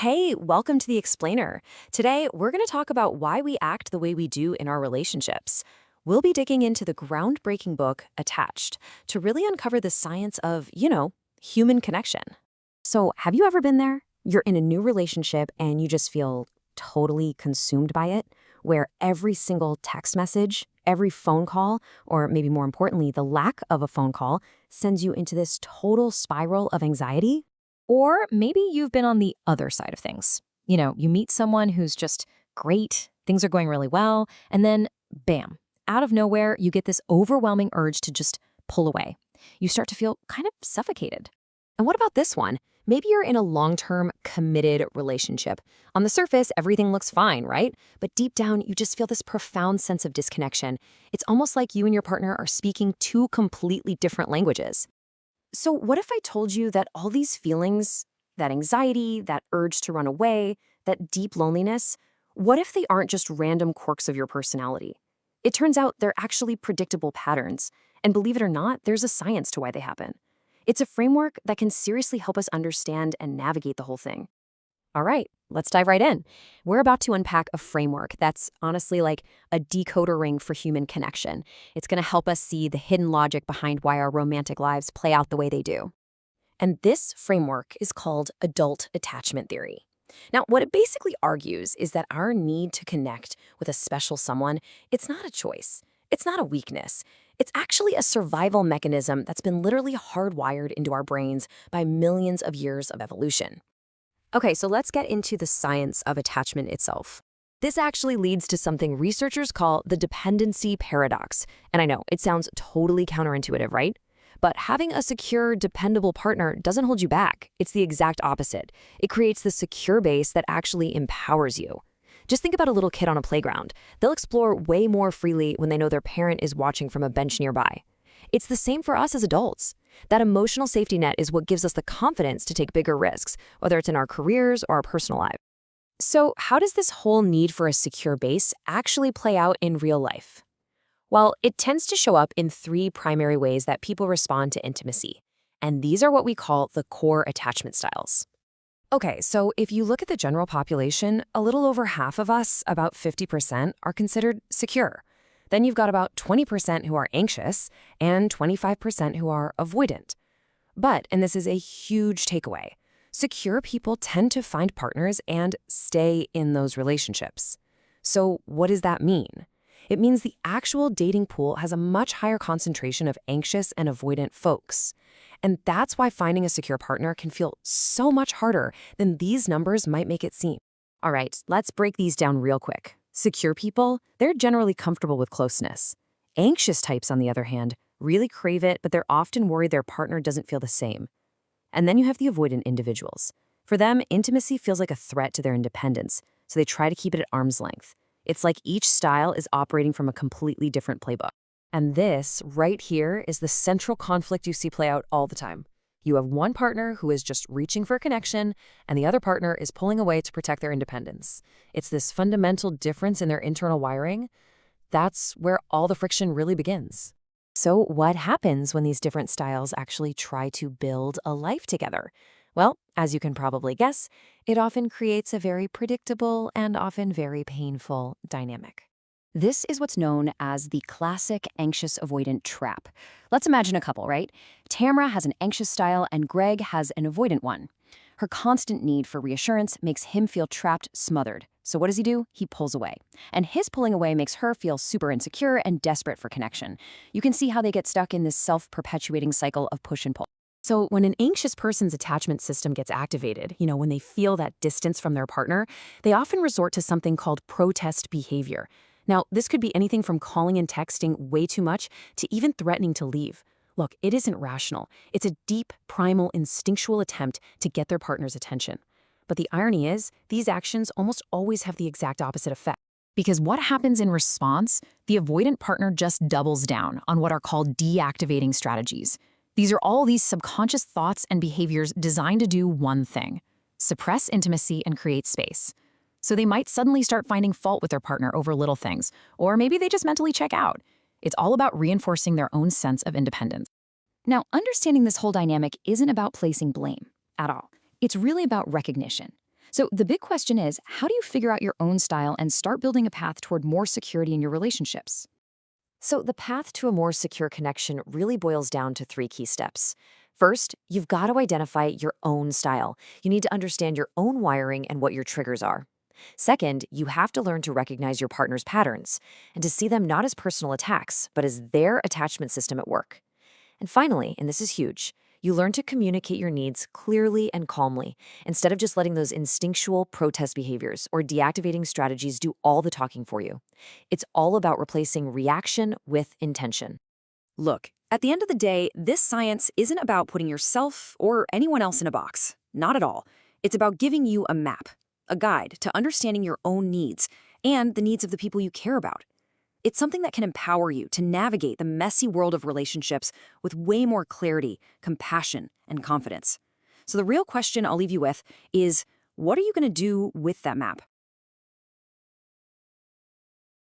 Hey, welcome to The Explainer. Today, we're going to talk about why we act the way we do in our relationships. We'll be digging into the groundbreaking book, Attached, to really uncover the science of, human connection. So, have you ever been there? You're in a new relationship and you just feel totally consumed by it, where every single text message, every phone call, or maybe more importantly, the lack of a phone call, sends you into this total spiral of anxiety? Or maybe you've been on the other side of things. You meet someone who's just great, things are going really well, and then bam, out of nowhere, you get this overwhelming urge to just pull away. You start to feel kind of suffocated. And what about this one? Maybe you're in a long-term, committed relationship. On the surface, everything looks fine, right? But deep down, you just feel this profound sense of disconnection. It's almost like you and your partner are speaking two completely different languages. So what if I told you that all these feelings, that anxiety, that urge to run away, that deep loneliness, what if they aren't just random quirks of your personality? It turns out they're actually predictable patterns. And believe it or not, there's a science to why they happen. It's a framework that can seriously help us understand and navigate the whole thing. All right, let's dive right in. We're about to unpack a framework that's honestly like a decoder ring for human connection. It's going to help us see the hidden logic behind why our romantic lives play out the way they do. And this framework is called adult attachment theory. Now, what it basically argues is that our need to connect with a special someone, it's not a choice. It's not a weakness. It's actually a survival mechanism that's been literally hardwired into our brains by millions of years of evolution. Okay, so let's get into the science of attachment itself. This actually leads to something researchers call the dependency paradox. And I know, it sounds totally counterintuitive, right? But having a secure, dependable partner doesn't hold you back. It's the exact opposite. It creates the secure base that actually empowers you. Just think about a little kid on a playground. They'll explore way more freely when they know their parent is watching from a bench nearby. It's the same for us as adults. That emotional safety net is what gives us the confidence to take bigger risks, whether it's in our careers or our personal lives. So, how does this whole need for a secure base actually play out in real life? Well, it tends to show up in three primary ways that people respond to intimacy. And these are what we call the core attachment styles. Okay, so if you look at the general population, a little over half of us, about 50%, are considered secure. Then you've got about 20% who are anxious and 25% who are avoidant. But, and this is a huge takeaway, secure people tend to find partners and stay in those relationships. So what does that mean? It means the actual dating pool has a much higher concentration of anxious and avoidant folks. And that's why finding a secure partner can feel so much harder than these numbers might make it seem. All right, let's break these down real quick. Secure people, they're generally comfortable with closeness. Anxious types, on the other hand, really crave it, but they're often worried their partner doesn't feel the same. And then you have the avoidant individuals. For them, intimacy feels like a threat to their independence, so they try to keep it at arm's length. It's like each style is operating from a completely different playbook. And this, right here, is the central conflict you see play out all the time. You have one partner who is just reaching for connection, and the other partner is pulling away to protect their independence. It's this fundamental difference in their internal wiring. That's where all the friction really begins. So what happens when these different styles actually try to build a life together? Well, as you can probably guess, it often creates a very predictable and often very painful dynamic. This is what's known as the classic anxious avoidant trap. Let's imagine a couple, right? Tamara has an anxious style and Greg has an avoidant one. Her constant need for reassurance makes him feel trapped, smothered. So what does he do? He pulls away. And his pulling away makes her feel super insecure and desperate for connection. You can see how they get stuck in this self-perpetuating cycle of push and pull. So when an anxious person's attachment system gets activated, when they feel that distance from their partner, they often resort to something called protest behavior. Now, this could be anything from calling and texting way too much to even threatening to leave. Look, it isn't rational. It's a deep, primal, instinctual attempt to get their partner's attention. But the irony is, these actions almost always have the exact opposite effect. Because what happens in response, the avoidant partner just doubles down on what are called deactivating strategies. These are all these subconscious thoughts and behaviors designed to do one thing: suppress intimacy and create space. So they might suddenly start finding fault with their partner over little things, or maybe they just mentally check out. It's all about reinforcing their own sense of independence. Now, understanding this whole dynamic isn't about placing blame at all. It's really about recognition. So the big question is, how do you figure out your own style and start building a path toward more security in your relationships? So, the path to a more secure connection really boils down to three key steps. First, you've got to identify your own style. You need to understand your own wiring and what your triggers are. Second, you have to learn to recognize your partner's patterns and to see them not as personal attacks, but as their attachment system at work. And finally, and this is huge, you learn to communicate your needs clearly and calmly instead of just letting those instinctual protest behaviors or deactivating strategies do all the talking for you. It's all about replacing reaction with intention. Look, at the end of the day, this science isn't about putting yourself or anyone else in a box. Not at all. It's about giving you a map, a guide to understanding your own needs and the needs of the people you care about. It's something that can empower you to navigate the messy world of relationships with way more clarity, compassion, and confidence. So the real question I'll leave you with is, what are you going to do with that map?